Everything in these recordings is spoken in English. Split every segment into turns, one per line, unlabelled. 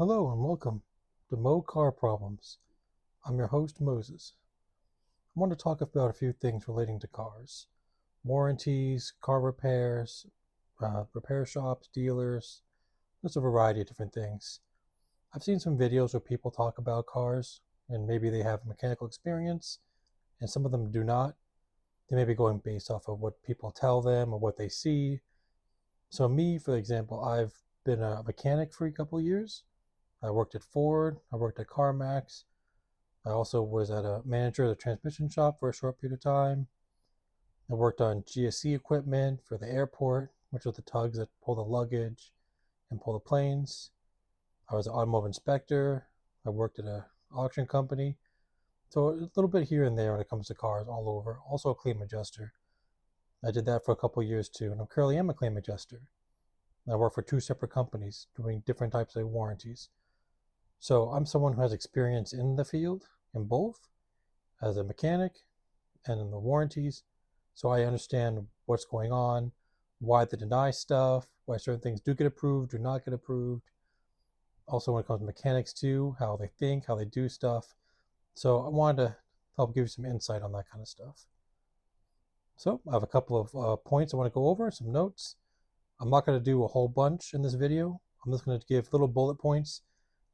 Hello and welcome to Mo Car Problems. I'm your host, Moses. I want to talk about a few things relating to cars: warranties, car repairs, repair shops, dealers, just a variety of different things. I've seen some videos where people talk about cars and maybe they have mechanical experience and some of them do not. They may be going based off of what people tell them or what they see. So, me, for example, I've been a mechanic for a couple of years. I worked at Ford, I worked at CarMax. I also was at a manager at a transmission shop for a short period of time. I worked on GSC equipment for the airport, which are the tugs that pull the luggage and pull the planes. I was an automotive inspector. I worked at an auction company. So a little bit here and there when it comes to cars all over. Also a claim adjuster. I did that for a couple of years too, and I currently am a claim adjuster. I work for two separate companies doing different types of warranties. So I'm someone who has experience in the field in both as a mechanic and in the warranties. So I understand what's going on, why they deny stuff, why certain things do get approved, do not get approved. Also, when it comes to mechanics too, how they think, how they do stuff. So I wanted to help give you some insight on that kind of stuff. So I have a couple of points I want to go over, some notes. I'm not going to do a whole bunch in this video. I'm just going to give little bullet points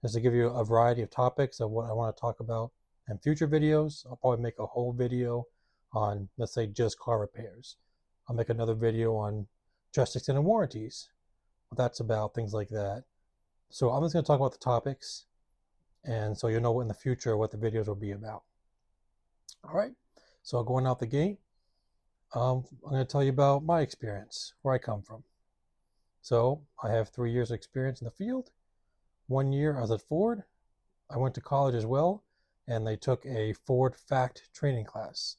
just to give you a variety of topics of what I want to talk about in future videos. I'll probably make a whole video on, let's say, just car repairs. I'll make another video on just extended warranties, what that's about, things like that. So I'm just going to talk about the topics, and so you'll know in the future what the videos will be about. All right, so going out the gate, I'm going to tell you about my experience, where I come from. So I have 3 years experience in the field. 1 year I was at Ford. I went to college as well, and they took a Ford FACT training class.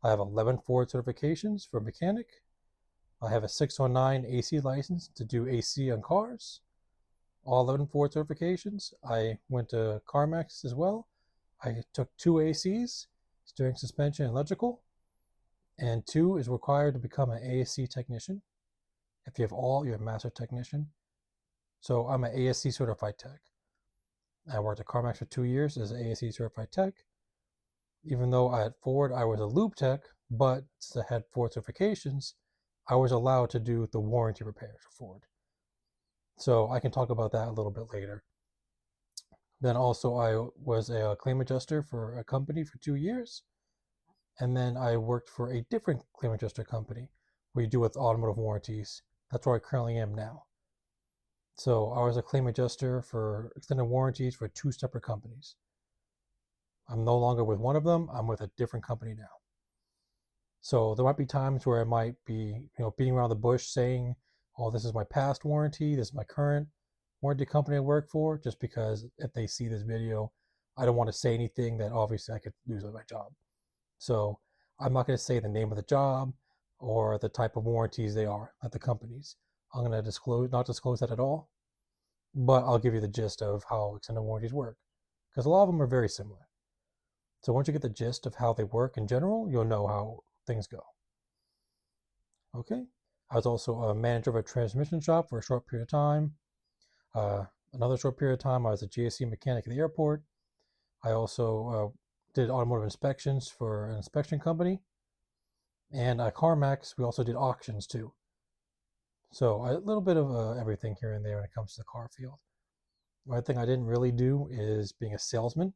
I have 11 Ford certifications for mechanic. I have a 609 AC license to do AC on cars. All 11 Ford certifications. I went to CarMax as well. I took 2 ACs, steering, suspension, and electrical, and 2 is required to become an ASC technician. If you have all, you're a master technician. So I'm an ASC certified tech. I worked at CarMax for 2 years as an ASC certified tech. Even though at Ford I was a lube tech, but since I had Ford certifications, I was allowed to do the warranty repairs for Ford. So I can talk about that a little bit later. Then also I was a claim adjuster for a company for 2 years. And then I worked for a different claim adjuster company where you do with automotive warranties. That's where I currently am now. So I was a claim adjuster for extended warranties for 2 separate companies. I'm no longer with one of them. I'm with a different company now. So there might be times where I might be, beating around the bush saying, "Oh, this is my past warranty. This is my current warranty company I work for," just because if they see this video, I don't want to say anything that obviously I could lose my job. So I'm not going to say the name of the job or the type of warranties they are at the companies. I'm going to not disclose that at all, but I'll give you the gist of how extended warranties work because a lot of them are very similar. So once you get the gist of how they work in general, you'll know how things go. Okay. I was also a manager of a transmission shop for a short period of time. Another short period of time, I was a GSC mechanic at the airport. I also did automotive inspections for an inspection company. And at CarMax, we also did auctions too. So a little bit of everything here and there when it comes to the car field. One thing I didn't really do is being a salesman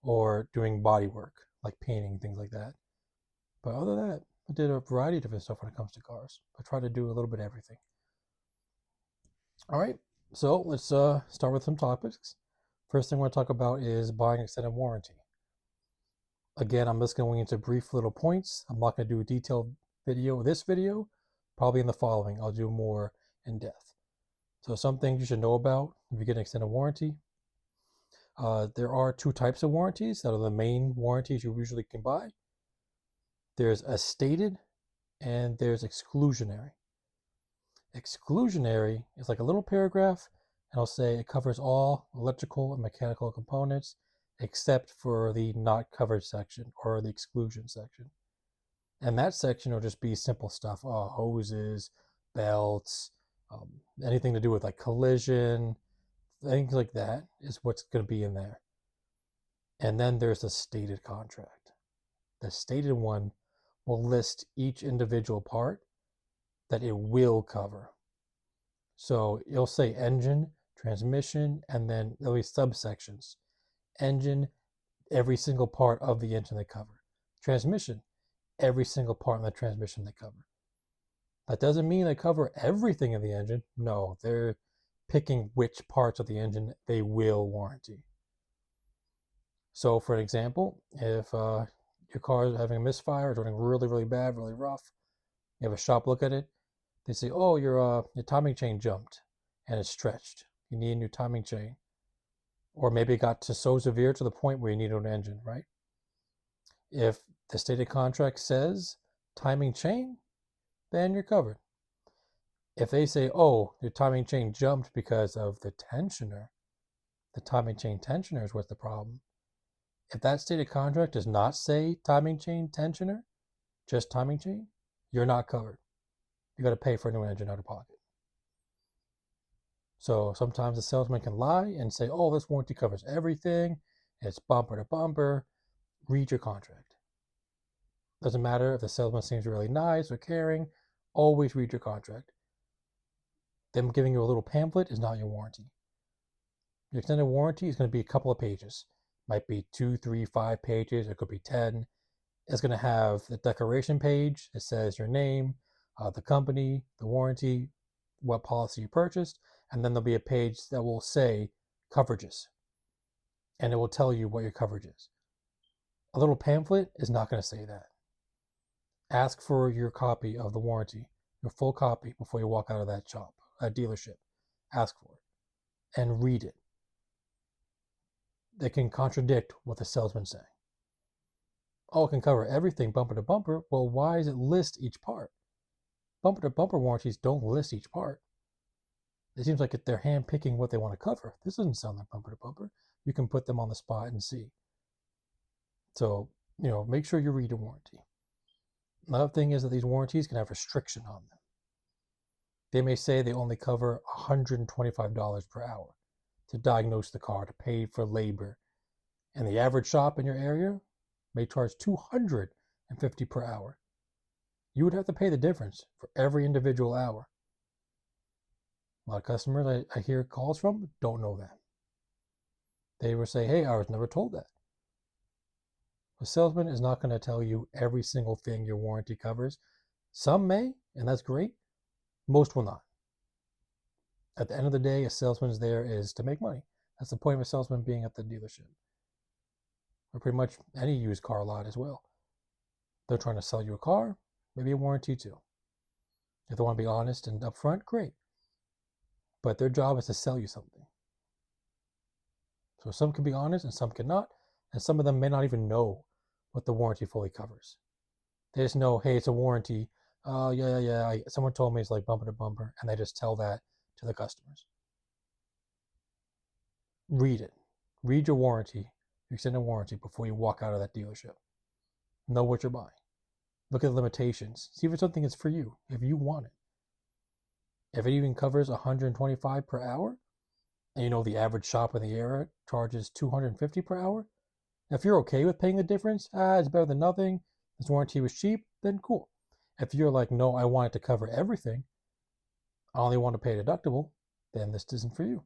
or doing body work, like painting, things like that. But other than that, I did a variety of different stuff when it comes to cars. I try to do a little bit of everything. All right, so let's start with some topics. First thing I want to talk about is buying extended warranty. Again, I'm just going into brief little points. I'm not going to do a detailed video this video. Probably in the following, I'll do more in depth. So some things you should know about if you get an extended warranty. There are 2 types of warranties that are the main warranties you usually can buy. There's a stated and there's exclusionary. Exclusionary is like a little paragraph, and I'll say it covers all electrical and mechanical components except for the not covered section or the exclusion section. And that section will just be simple stuff, hoses, belts, anything to do with like collision, things like that is what's going to be in there. And then there's the stated contract. The stated one will list each individual part that it will cover. So it'll say engine, transmission, and then there'll be subsections. Engine, every single part of the engine they cover. Transmission, every single part of the transmission they cover. That doesn't mean they cover everything in the engine. No, they're picking which parts of the engine they will warranty. So for an example, if your car is having a misfire, it's running really, really bad, really rough, you have a shop look at it, they say, oh, your timing chain jumped and it's stretched. You need a new timing chain. Or maybe it got to so severe to the point where you need an engine, right? If the stated contract says timing chain, then you're covered. If they say, oh, your timing chain jumped because of the tensioner, the timing chain tensioner is what's the problem. If that stated contract does not say timing chain tensioner, just timing chain, you're not covered. You got to pay for a new engine out of pocket. So sometimes the salesman can lie and say, oh, this warranty covers everything. It's bumper to bumper. Read your contract. Doesn't matter if the salesman seems really nice or caring. Always read your contract. Them giving you a little pamphlet is not your warranty. Your extended warranty is going to be a couple of pages. Might be 2, 3, 5 pages. It could be 10. It's going to have the declaration page. It says your name, the company, the warranty, what policy you purchased, and then there'll be a page that will say coverages, and it will tell you what your coverage is. A little pamphlet is not going to say that. Ask for your copy of the warranty, your full copy, before you walk out of that shop, that dealership. Ask for it and read it. They can contradict what the salesman's saying. Oh, it can cover everything bumper to bumper. Well, why does it list each part? Bumper to bumper warranties don't list each part. It seems like they're hand-picking what they want to cover. This doesn't sound like bumper to bumper. You can put them on the spot and see. So, make sure you read your warranty. Another thing is that these warranties can have restriction on them. They may say they only cover $125 per hour to diagnose the car, to pay for labor. And the average shop in your area may charge $250 per hour. You would have to pay the difference for every individual hour. A lot of customers I hear calls from don't know that. They will say, hey, I was never told that. A salesman is not going to tell you every single thing your warranty covers. Some may, and that's great. Most will not. At the end of the day, a salesman's there is to make money. That's the point of a salesman being at the dealership. Or pretty much any used car lot as well. They're trying to sell you a car, maybe a warranty too. If they want to be honest and upfront, great. But their job is to sell you something. So some can be honest and some cannot, and some of them may not even know what the warranty fully covers. They just know, hey, it's a warranty. Oh, yeah. Someone told me it's like bumper to bumper, and they just tell that to the customers. Read it. Read your warranty, your extended warranty, before you walk out of that dealership. Know what you're buying. Look at the limitations. See if it's something that's for you, if you want it. If it even covers $125 per hour, and the average shop in the area charges $250 per hour, if you're okay with paying the difference, it's better than nothing, this warranty was cheap, then cool. If you're like, no, I want it to cover everything, I only want to pay a deductible, then this isn't for you.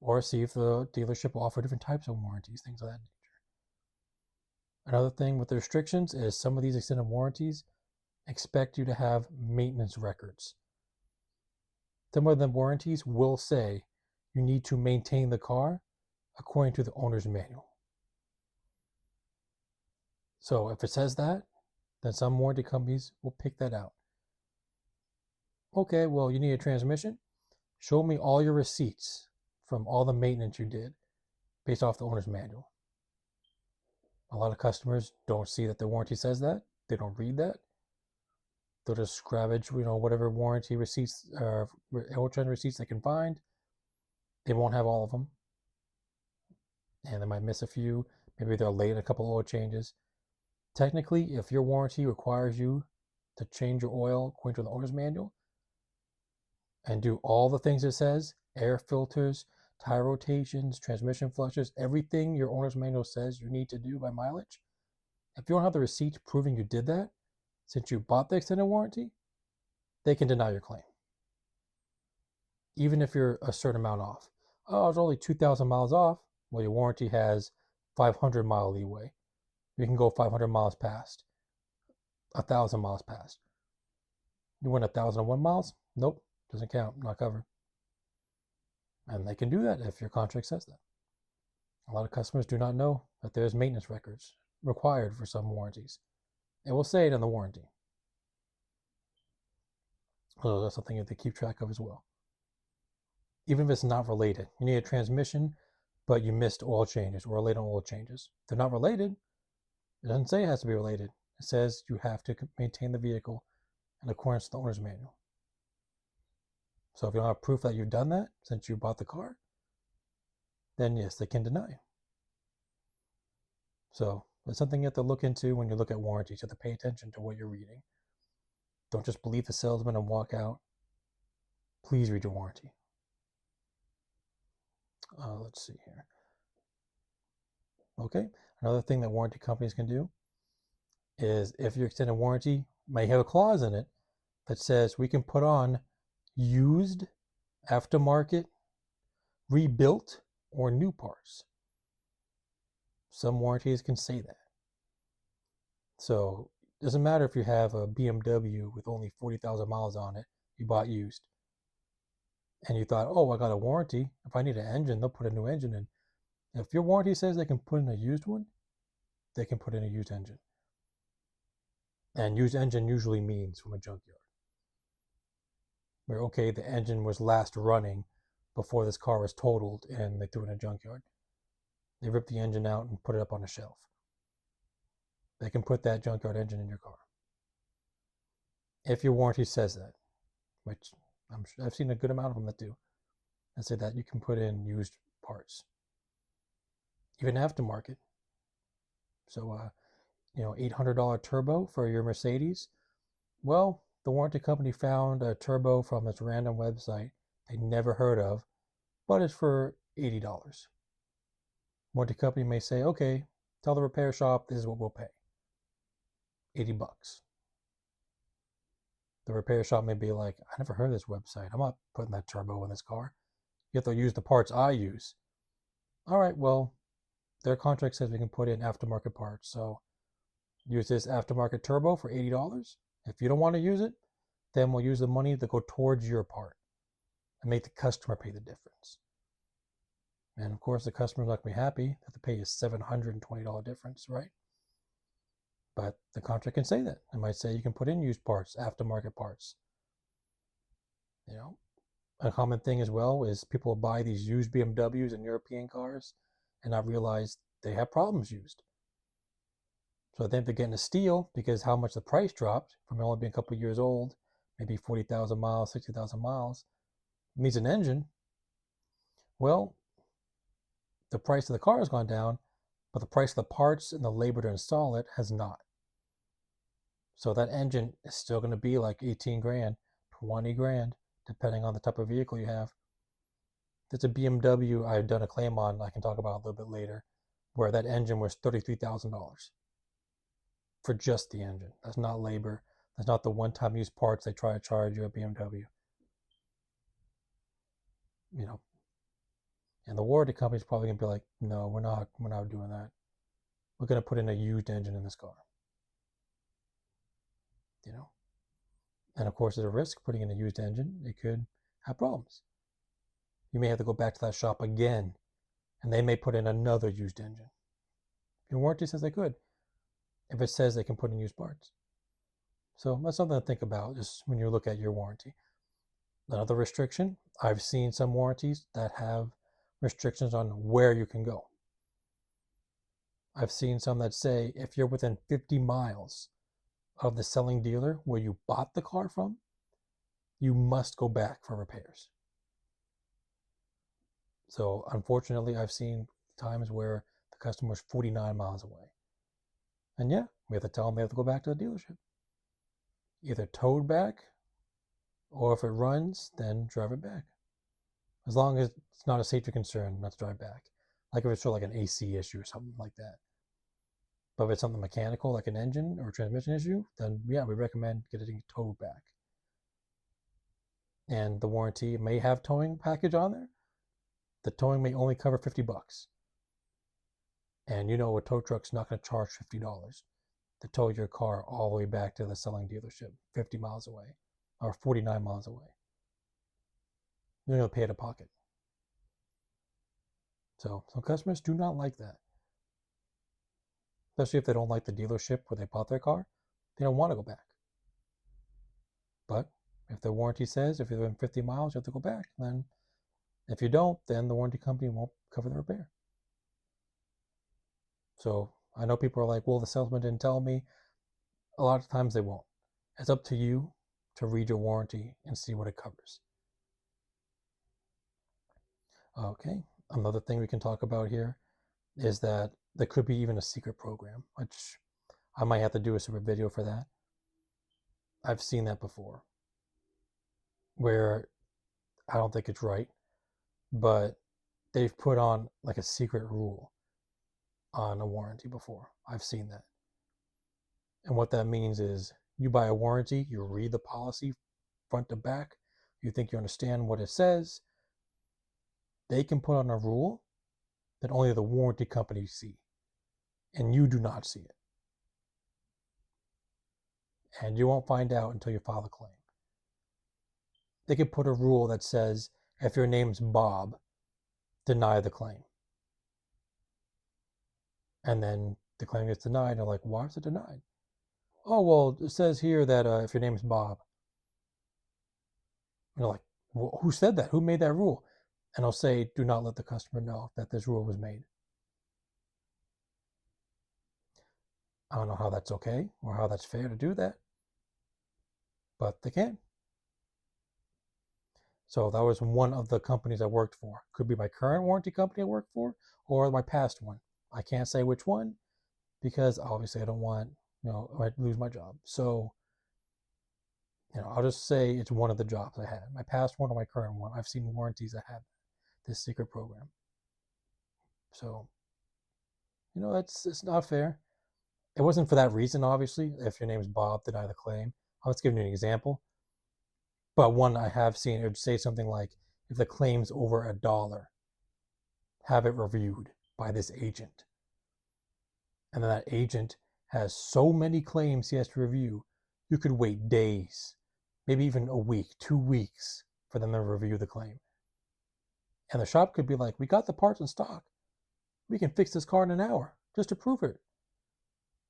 Or see if the dealership will offer different types of warranties, things of that nature. Another thing with the restrictions is some of these extended warranties expect you to have maintenance records. Some of the warranties will say you need to maintain the car according to the owner's manual. So if it says that, then some warranty companies will pick that out. Okay, well, you need a transmission? Show me all your receipts from all the maintenance you did based off the owner's manual. A lot of customers don't see that the warranty says that. They don't read that. They'll just scavenge, whatever warranty receipts, oil change receipts they can find. They won't have all of them. And they might miss a few. Maybe they're late in a couple oil changes. Technically, if your warranty requires you to change your oil according to the owner's manual and do all the things it says, air filters, tire rotations, transmission flushes, everything your owner's manual says you need to do by mileage. If you don't have the receipt proving you did that, since you bought the extended warranty, they can deny your claim. Even if you're a certain amount off. Oh, I was only 2,000 miles off. Well, your warranty has 500 mile leeway. You can go 500 miles past, 1,000 miles past. You went 1,001 miles? Nope, doesn't count, not covered. And they can do that if your contract says that. A lot of customers do not know that there's maintenance records required for some warranties. It will say it in the warranty. So that's something you have to keep track of as well. Even if it's not related, you need a transmission, but you missed oil changes or late on oil changes. If they're not related, it doesn't say it has to be related. It says you have to maintain the vehicle in accordance to the owner's manual. So if you don't have proof that you've done that since you bought the car, then yes, they can deny. So it's something you have to look into when you look at warranties. You have to pay attention to what you're reading. Don't just believe the salesman and walk out. Please read your warranty. Let's see here. Okay, another thing that warranty companies can do is if your extended warranty may have a clause in it that says we can put on used, aftermarket, rebuilt, or new parts. Some warranties can say that. So it doesn't matter if you have a BMW with only 40,000 miles on it, you bought used, and you thought, oh, I got a warranty. If I need an engine, they'll put a new engine in. If your warranty says they can put in a used one, they can put in a used engine. And used engine usually means from a junkyard. Where, okay, the engine was last running before this car was totaled and they threw it in a junkyard. They ripped the engine out and put it up on a shelf. They can put that junkyard engine in your car. If your warranty says that, which I've seen a good amount of them that do, and say that you can put in used parts. Even aftermarket. So, $800 turbo for your Mercedes. Well, the warranty company found a turbo from this random website they never heard of, but it's for $80. Warranty company may say, okay, tell the repair shop this is what we'll pay. $80. The repair shop may be like, I never heard of this website. I'm not putting that turbo in this car. You have to use the parts I use. All right, well, their contract says we can put in aftermarket parts. So use this aftermarket turbo for $80. If you don't want to use it, then we'll use the money to go towards your part and make the customer pay the difference. And of course, the customer's not going to be happy. They have to pay a $720 difference, right? But the contract can say that. It might say you can put in used parts, aftermarket parts. A common thing as well is people buy these used BMWs and European cars and not realize they have problems used. So they think they're getting a steal because how much the price dropped from only being a couple of years old, maybe 40,000 miles, 60,000 miles, needs an engine. Well, the price of the car has gone down, but the price of the parts and the labor to install it has not. So that engine is still going to be like 18 grand, 20 grand, depending on the type of vehicle you have. There's a BMW I've done a claim on, I can talk about a little bit later, where that engine was $33,000 for just the engine. That's not labor. That's not the one-time use parts they try to charge you at BMW. And the warranty company's probably gonna be like, no, we're not doing that. We're gonna put in a used engine in this car. And of course, there's a risk putting in a used engine. It could have problems. You may have to go back to that shop again, and they may put in another used engine. Your warranty says they could, if it says they can put in used parts. So that's something to think about just when you look at your warranty. Another restriction, I've seen some warranties that have restrictions on where you can go. I've seen some that say if you're within 50 miles of the selling dealer where you bought the car from, you must go back for repairs. So unfortunately, I've seen times where the customer's 49 miles away. And yeah, we have to tell them they have to go back to the dealership. Either towed back, or if it runs, then drive it back. As long as it's not a safety concern, let's drive back. Like if it's sort of like an AC issue or something like that. But if it's something mechanical, like an engine or a transmission issue, then yeah, we recommend getting it towed back. And the warranty may have towing package on there. The towing may only cover $50. And you know a tow truck's not going to charge $50 to tow your car all the way back to the selling dealership 50 miles away or 49 miles away. You're going to pay out of pocket. So some customers do not like that. Especially if they don't like the dealership where they bought their car. They don't want to go back. But if the warranty says if you're within 50 miles, you have to go back, then if you don't, then the warranty company won't cover the repair. So I know people are like, well, the salesman didn't tell me. A lot of times they won't. It's up to you to read your warranty and see what it covers. Okay, another thing we can talk about here is that there could be even a secret program, which I might have to do a separate video for that. I've seen that before, where I don't think it's right, but they've put on like a secret rule on a warranty before. I've seen that. And what that means is you buy a warranty, you read the policy front to back, you think you understand what it says. They can put on a rule that only the warranty company see, and you do not see it. And you won't find out until you file a claim. They could put a rule that says if your name's Bob, deny the claim. And then the claim gets denied. And they're like, why is it denied? Oh, well, it says here that if your name's Bob. And they're like, well, who said that? Who made that rule? And I'll say, do not let the customer know that this rule was made. I don't know how that's okay or how that's fair to do that, but they can. So that was one of the companies I worked for. Could be my current warranty company I work for or my past one. I can't say which one because obviously I don't want, I might lose my job. So, I'll just say it's one of the jobs I had. My past one or my current one. I've seen warranties that have this secret program. So, it's not fair. It wasn't for that reason, obviously. If your name is Bob, deny the claim. I'll just give you an example. But one I have seen, it would say something like, if the claim's over $1, have it reviewed by this agent. And then that agent has so many claims he has to review, you could wait days, maybe even a week, 2 weeks for them to review the claim. And the shop could be like, we got the parts in stock. We can fix this car in an hour. Just approve it.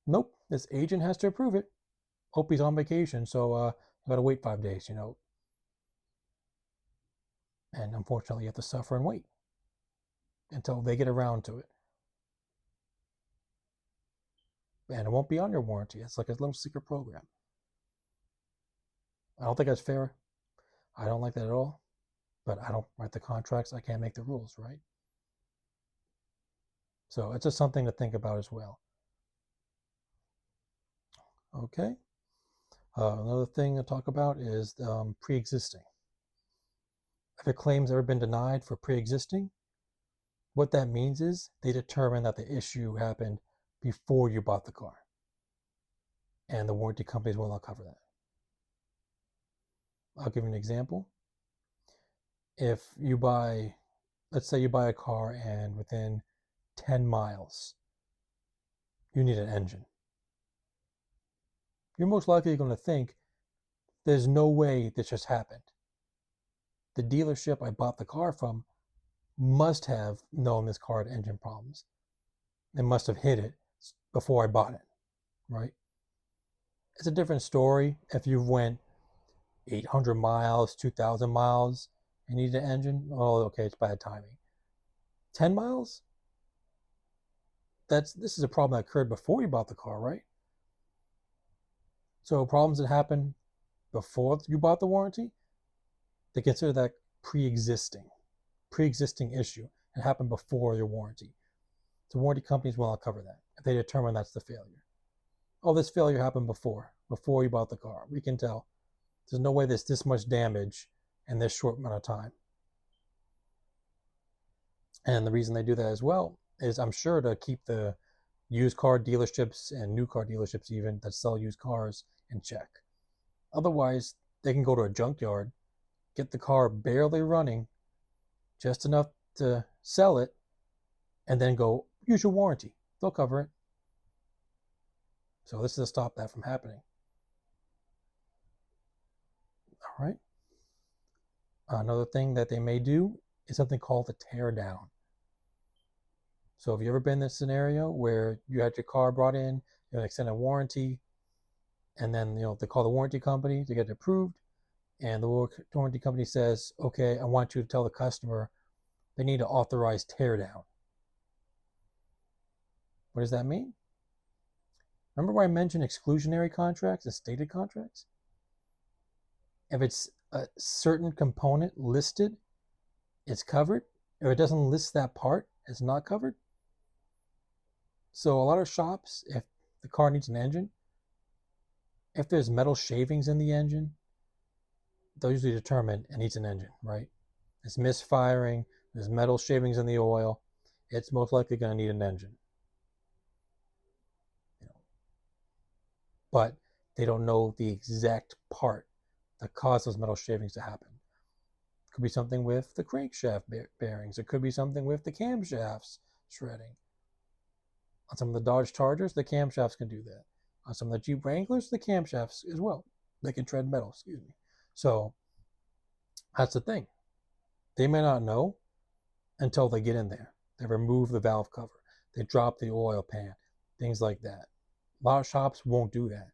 Nope, this agent has to approve it. Hope he's on vacation, so I gotta wait 5 days, And unfortunately, you have to suffer and wait until they get around to it. And it won't be on your warranty. It's like a little secret program. I don't think that's fair. I don't like that at all. But I don't write the contracts. I can't make the rules, right? So it's just something to think about as well. Okay. Another thing to talk about is pre-existing. If a claim's ever been denied for pre-existing, what that means is they determine that the issue happened before you bought the car. And the warranty companies will not cover that. I'll give you an example. If you buy, let's say you buy a car and within 10 miles, you need an engine. You're most likely going to think, there's no way this just happened. The dealership I bought the car from must have known this car had engine problems. They must have hit it before I bought it, right? It's a different story if you went 800 miles, 2,000 miles, and need an engine. Oh, okay, it's bad timing. 10 miles? This is a problem that occurred before you bought the car, right? So problems that happen before you bought the warranty, they consider that pre-existing issue. It happened before your warranty. So warranty companies will not cover that if they determine that's the failure. Oh, this failure happened before you bought the car. We can tell. There's no way there's this much damage in this short amount of time. And the reason they do that as well is, I'm sure, to keep the used car dealerships and new car dealerships even that sell used cars in check. Otherwise, they can go to a junkyard, get the car barely running, just enough to sell it, and then go, use your warranty. They'll cover it. So this is to stop that from happening. All right. Another thing that they may do is something called a tear down. So have you ever been in this scenario where you had your car brought in, you know, extended warranty, and then they call the warranty company to get it approved, and the warranty company says, okay, I want you to tell the customer they need to authorize tear down. What does that mean? Remember where I mentioned exclusionary contracts and stated contracts? If it's a certain component listed, it's covered. If it doesn't list that part, it's not covered. So a lot of shops, if the car needs an engine, if there's metal shavings in the engine, they'll usually determine it needs an engine, right? It's misfiring, there's metal shavings in the oil, it's most likely going to need an engine. But they don't know the exact part that caused those metal shavings to happen. It could be something with the crankshaft bearings. It could be something with the camshafts shredding. On some of the Dodge Chargers, the camshafts can do that. On some of the Jeep Wranglers, the camshafts as well. They can tread metal, excuse me. So that's the thing. They may not know until they get in there. They remove the valve cover. They drop the oil pan, things like that. A lot of shops won't do that.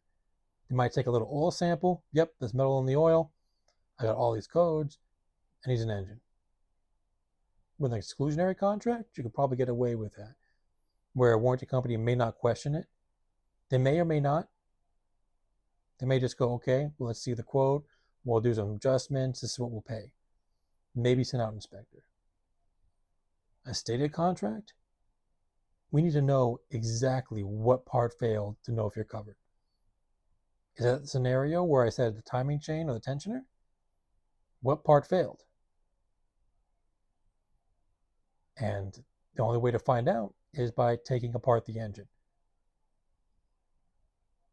They might take a little oil sample. Yep, there's metal in the oil. I got all these codes, and he's an engine. With an exclusionary contract, you could probably get away with that, where a warranty company may not question it. They may or may not. They may just go, okay, well, let's see the quote. We'll do some adjustments. This is what we'll pay. Maybe send out an inspector. A stated contract, we need to know exactly what part failed to know if you're covered. Is that the scenario where I said the timing chain or the tensioner? What part failed? And the only way to find out is by taking apart the engine.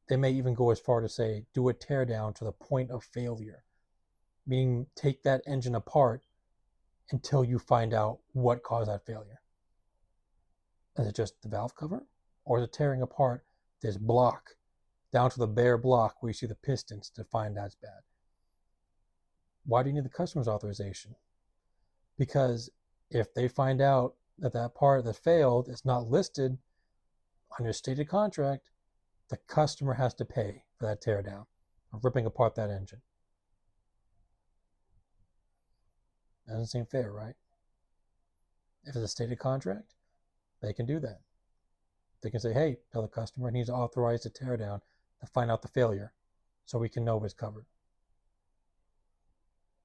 They may even go as far to say, do a tear down to the point of failure, meaning take that engine apart until you find out what caused that failure. Is it just the valve cover? Or is it tearing apart this block down to the bare block where you see the pistons to find that's bad? Why do you need the customer's authorization? Because if they find out that that part that failed is not listed on your stated contract, the customer has to pay for that tear down or ripping apart that engine. Doesn't seem fair, right? If it's a stated contract, they can do that. They can say, hey, tell the customer he needs to authorize the tear down to find out the failure so we can know if it's covered.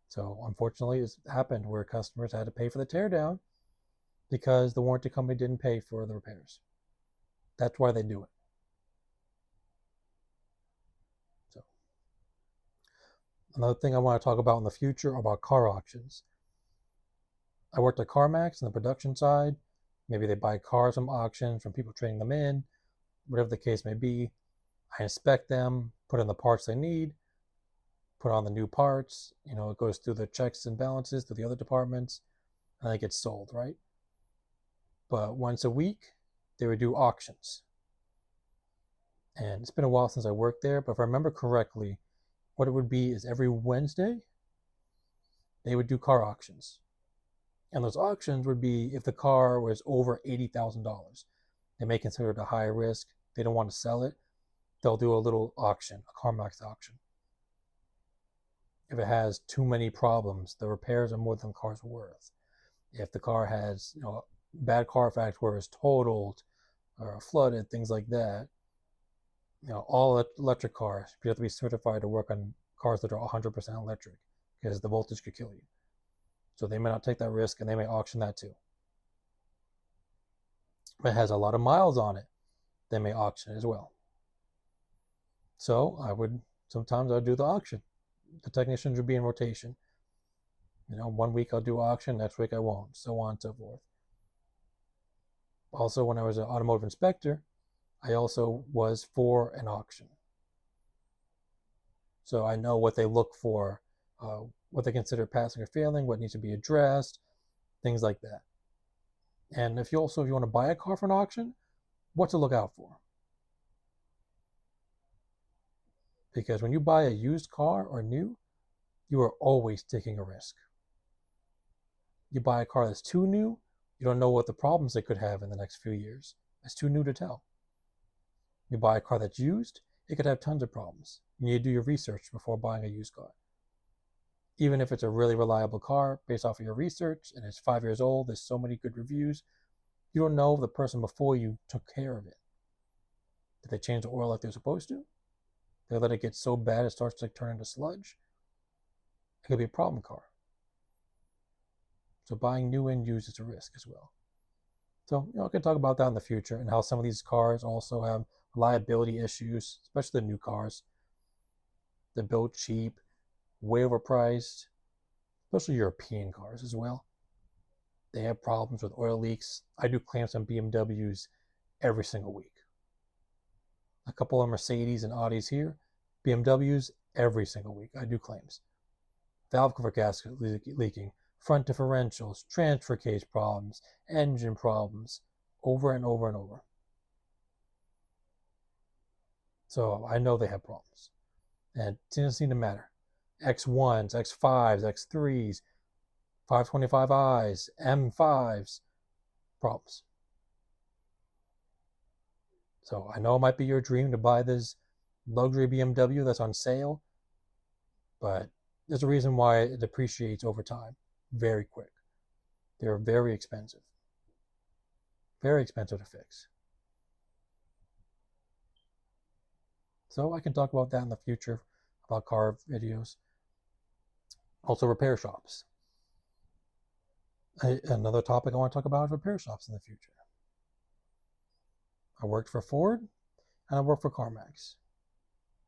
So unfortunately, it's happened where customers had to pay for the tear down because the warranty company didn't pay for the repairs. That's why they do it. So another thing I want to talk about in the future about car auctions. I worked at CarMax on the production side. Maybe they buy cars from auctions, from people trading them in, whatever the case may be. I inspect them, put in the parts they need, put on the new parts. It goes through the checks and balances through the other departments, and then it gets sold, right? But once a week, they would do auctions. And it's been a while since I worked there, but if I remember correctly, what it would be is every Wednesday, they would do car auctions. And those auctions would be if the car was over $80,000. They may consider it a high risk. They don't want to sell it. They'll do a little auction, a CarMax auction. If it has too many problems, the repairs are more than the car's worth. If the car has, bad Carfax where it's totaled or flooded, things like that, all electric cars, you have to be certified to work on cars that are 100% electric because the voltage could kill you. So they may not take that risk and they may auction that too. If it has a lot of miles on it, they may auction it as well. So sometimes I would do the auction. The technicians would be in rotation. 1 week I'll do auction, next week I won't, so on and so forth. Also, when I was an automotive inspector, I also was for an auction. So I know what they look for, what they consider passing or failing, what needs to be addressed, things like that. And if you want to buy a car for an auction, what to look out for. Because when you buy a used car or new, you are always taking a risk. You buy a car that's too new, you don't know what the problems it could have in the next few years. It's too new to tell. You buy a car that's used, it could have tons of problems. You need to do your research before buying a used car. Even if it's a really reliable car based off of your research and it's 5 years old, there's so many good reviews, you don't know if the person before you took care of it. Did they change the oil like they're supposed to? Did they let it get so bad it starts to turn into sludge? It could be a problem car. So buying new and used is a risk as well. So, I can talk about that in the future and how some of these cars also have reliability issues, especially the new cars. They're built cheap, way overpriced, especially European cars as well. They have problems with oil leaks. I do claims on BMWs every single week. A couple of Mercedes and Audis here, BMWs every single week. I do claims. Valve cover gasket leaking, front differentials, transfer case problems, engine problems, over and over and over. So I know they have problems. And it doesn't seem to matter. X1s, X5s, X3s, 525i's, M5s, problems. So I know it might be your dream to buy this luxury BMW that's on sale, but there's a reason why it depreciates over time very quick. They're very expensive to fix. So I can talk about that in the future, about car videos. Also, repair shops. Another topic I want to talk about is repair shops in the future. I worked for Ford and I worked for CarMax.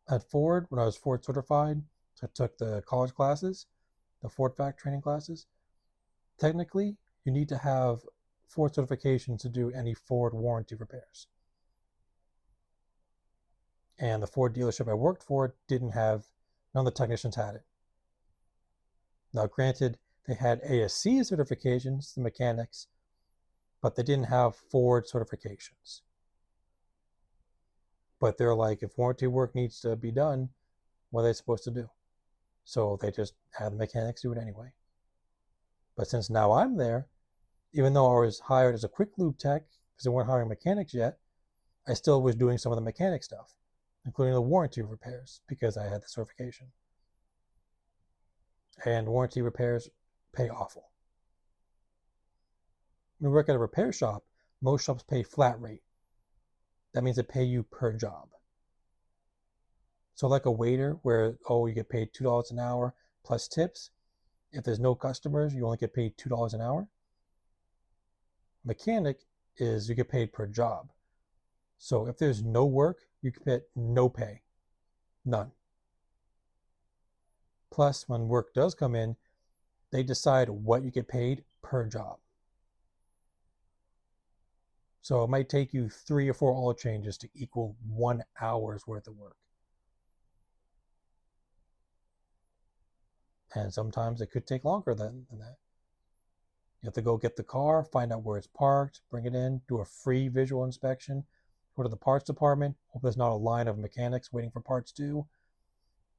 At Ford, when I was Ford certified, so I took the college classes, the Ford Fact training classes. Technically, you need to have Ford certification to do any Ford warranty repairs. And the Ford dealership I worked for didn't have, none of the technicians had it. Now, granted, they had ASC certifications, the mechanics, but they didn't have Ford certifications. But they're like, if warranty work needs to be done, what are they supposed to do? So they just had the mechanics do it anyway. But since now I'm there, even though I was hired as a quick lube tech, because they weren't hiring mechanics yet, I still was doing some of the mechanic stuff, including the warranty repairs, because I had the certification. And warranty repairs pay awful. When you work at a repair shop, most shops pay flat rate. That means they pay you per job. So like a waiter where, you get paid $2 an hour plus tips. If there's no customers, you only get paid $2 an hour. Mechanic is you get paid per job. So if there's no work, you get no pay. None. Plus, when work does come in, they decide what you get paid per job. So it might take you 3 or 4 oil changes to equal 1 hour's worth of work. And sometimes it could take longer than that. You have to go get the car, find out where it's parked, bring it in, do a free visual inspection, go to the parts department, hope there's not a line of mechanics waiting for parts too,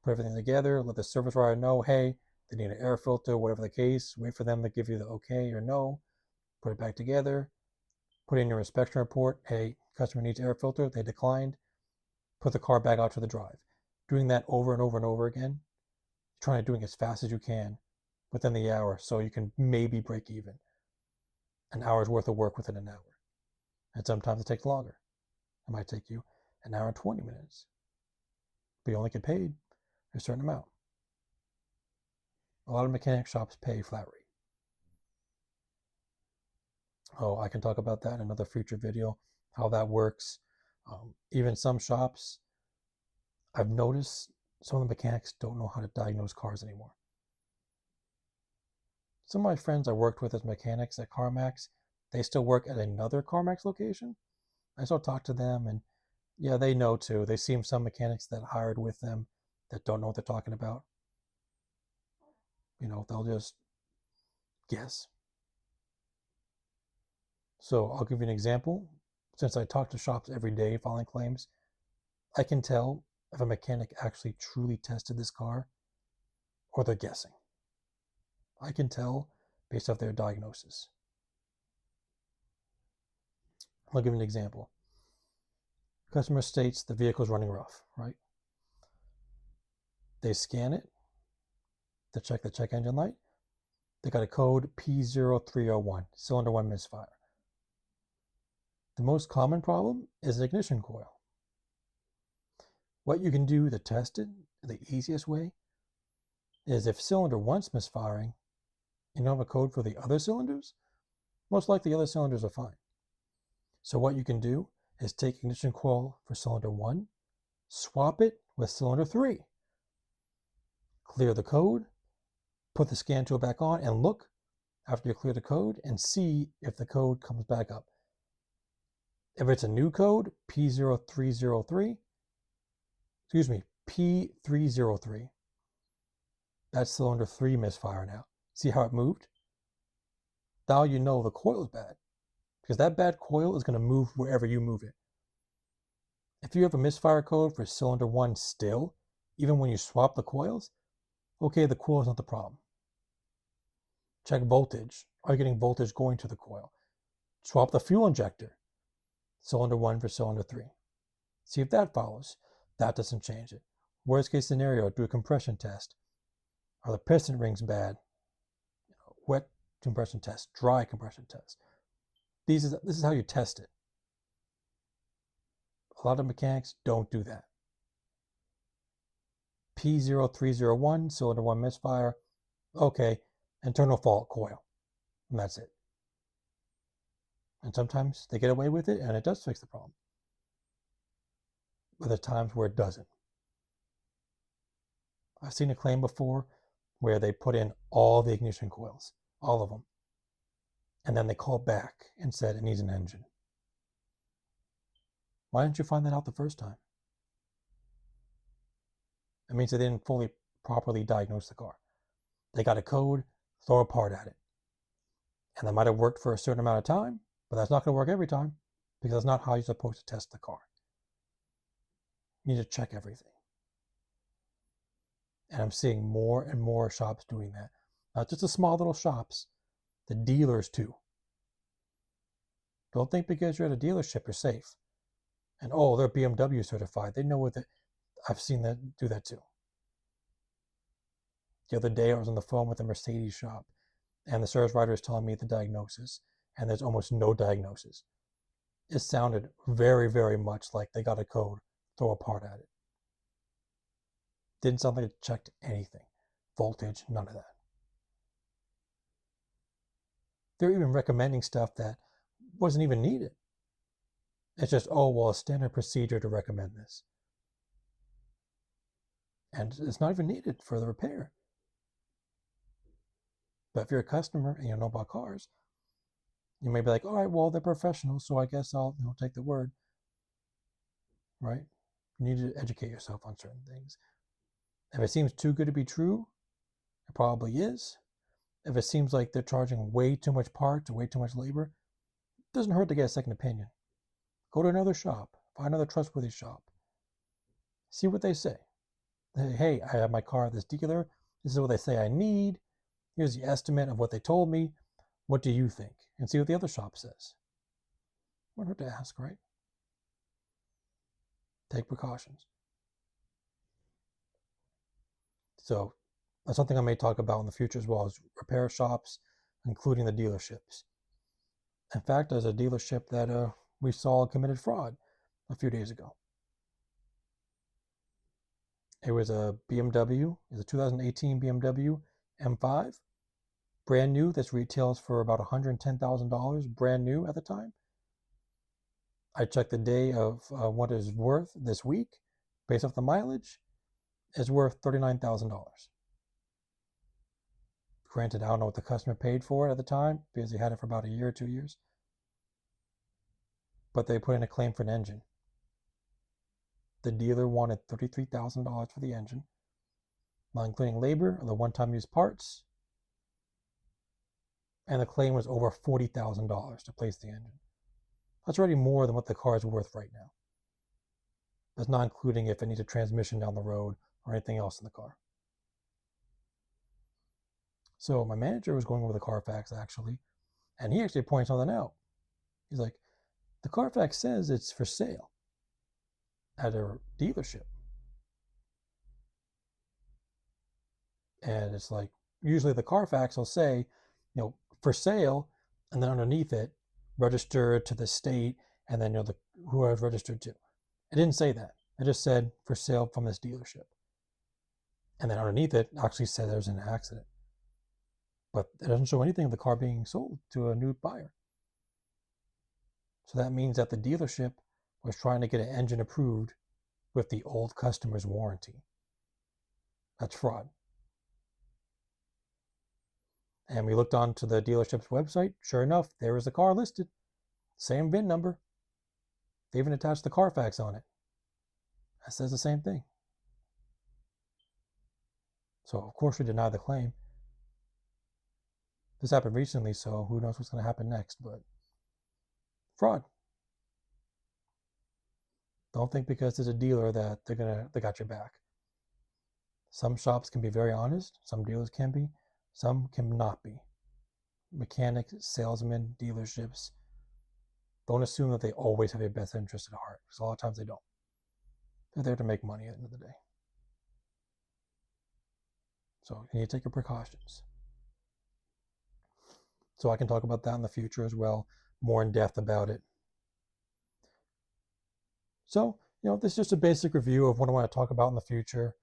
put everything together, let the service writer know, hey, they need an air filter, whatever the case, wait for them to give you the okay or no, put it back together, put in your inspection report, hey, customer needs air filter, they declined, put the car back out to the drive. Doing that over and over and over again, trying to do it as fast as you can within the hour so you can maybe break even. An hour's worth of work within an hour. And sometimes it takes longer. It might take you an hour and 20 minutes. But you only get paid a certain amount. A lot of mechanic shops pay flat rate. I can talk about that in another future video, how that works. Even some shops, I've noticed some of the mechanics don't know how to diagnose cars anymore. Some of my friends I worked with as mechanics at CarMax, they still work at another CarMax location. I still talk to them, and yeah, they know too. They seem some mechanics that hired with them that don't know what they're talking about. They'll just guess. So I'll give you an example. Since I talk to shops every day filing claims, I can tell if a mechanic actually truly tested this car or they're guessing. I can tell based off their diagnosis. I'll give you an example. Customer states the vehicle is running rough, right? They scan it to check the check engine light. They got a code P0301, cylinder 1 misfire. The most common problem is the ignition coil. What you can do to test it, the easiest way, is if cylinder 1's misfiring and you have a code for the other cylinders, most likely the other cylinders are fine. So what you can do is take ignition coil for cylinder 1, swap it with cylinder 3, clear the code, put the scan tool back on, and look after you clear the code and see if the code comes back up. If it's a new code, P0303, P303, that's cylinder 3 misfire now. See how it moved? Now you know the coil is bad, because that bad coil is going to move wherever you move it. If you have a misfire code for cylinder 1 still, even when you swap the coils, okay, the coil is not the problem. Check voltage. Are you getting voltage going to the coil? Swap the fuel injector, cylinder 1 for cylinder 3. See if that follows. That doesn't change it. Worst case scenario, do a compression test. Are the piston rings bad? Wet compression test, dry compression test. This is how you test it. A lot of mechanics don't do that. P0301, cylinder 1 misfire. Okay, internal fault coil. And that's it. And sometimes they get away with it and it does fix the problem. But there's times where it doesn't. I've seen a claim before where they put in all the ignition coils, all of them. And then they called back and said it needs an engine. Why didn't you find that out the first time? It means they didn't fully properly diagnose the car. They got a code, throw a part at it. And that might have worked for a certain amount of time, but that's not going to work every time because that's not how you're supposed to test the car. You need to check everything. And I'm seeing more and more shops doing that. Not just the small little shops, the dealers too. Don't think because you're at a dealership you're safe. And oh, they're BMW certified. They know what I've seen that do that too. The other day I was on the phone with a Mercedes shop and the service writer is telling me the diagnosis, and there's almost no diagnosis. It sounded very, very much like they got a code, throw a part at it. Didn't sound like it checked anything. Voltage, none of that. They're even recommending stuff that wasn't even needed. It's just, oh, well, a standard procedure to recommend this. And it's not even needed for the repair. But if you're a customer and you know about cars, you may be like, all right, well, they're professionals, so I guess I'll take the word. Right? You need to educate yourself on certain things. If it seems too good to be true, it probably is. If it seems like they're charging way too much parts or way too much labor, it doesn't hurt to get a second opinion. Go to another shop. Find another trustworthy shop. See what they say. Hey, I have my car at this dealer. This is what they say I need. Here's the estimate of what they told me. What do you think? And see what the other shop says. Won't hurt to ask, right? Take precautions. So that's something I may talk about in the future as well as repair shops, including the dealerships. In fact, there's a dealership that we saw committed fraud a few days ago. It was a BMW. It was a 2018 BMW M5, brand new. This retails for about $110,000, brand new at the time. I checked the day of what it is worth this week, based off the mileage. It's worth $39,000. Granted, I don't know what the customer paid for it at the time because he had it for about a year or 2 years. but they put in a claim for an engine. The dealer wanted $33,000 for the engine, not including labor or the one-time use parts, and the claim was over $40,000 to place the engine. That's already more than what the car is worth right now. That's not including if it needs a transmission down the road or anything else in the car. So my manager was going over the Carfax actually, and he actually pointed something out. He's like, the Carfax says it's for sale at a dealership. And it's like, usually the Carfax will say, for sale, and then underneath it, registered to the state, and then who I was registered to. It didn't say that. It just said for sale from this dealership. And then underneath it actually said there's an accident. But it doesn't show anything of the car being sold to a new buyer. So that means that the dealership was trying to get an engine approved with the old customer's warranty. That's fraud. And we looked onto the dealership's website. Sure enough, there was the car listed. Same VIN number. They even attached the Carfax on it. That says the same thing. So, of course, we deny the claim. This happened recently, so who knows what's going to happen next, but fraud. Don't think because there's a dealer that they got your back. Some shops can be very honest, some dealers can be, some cannot be. Mechanics, salesmen, dealerships, don't assume that they always have your best interest at heart, because a lot of times they don't. They're there to make money at the end of the day. So you need to take your precautions. So I can talk about that in the future as well, more in depth about it. So, this is just a basic review of what I want to talk about in the future.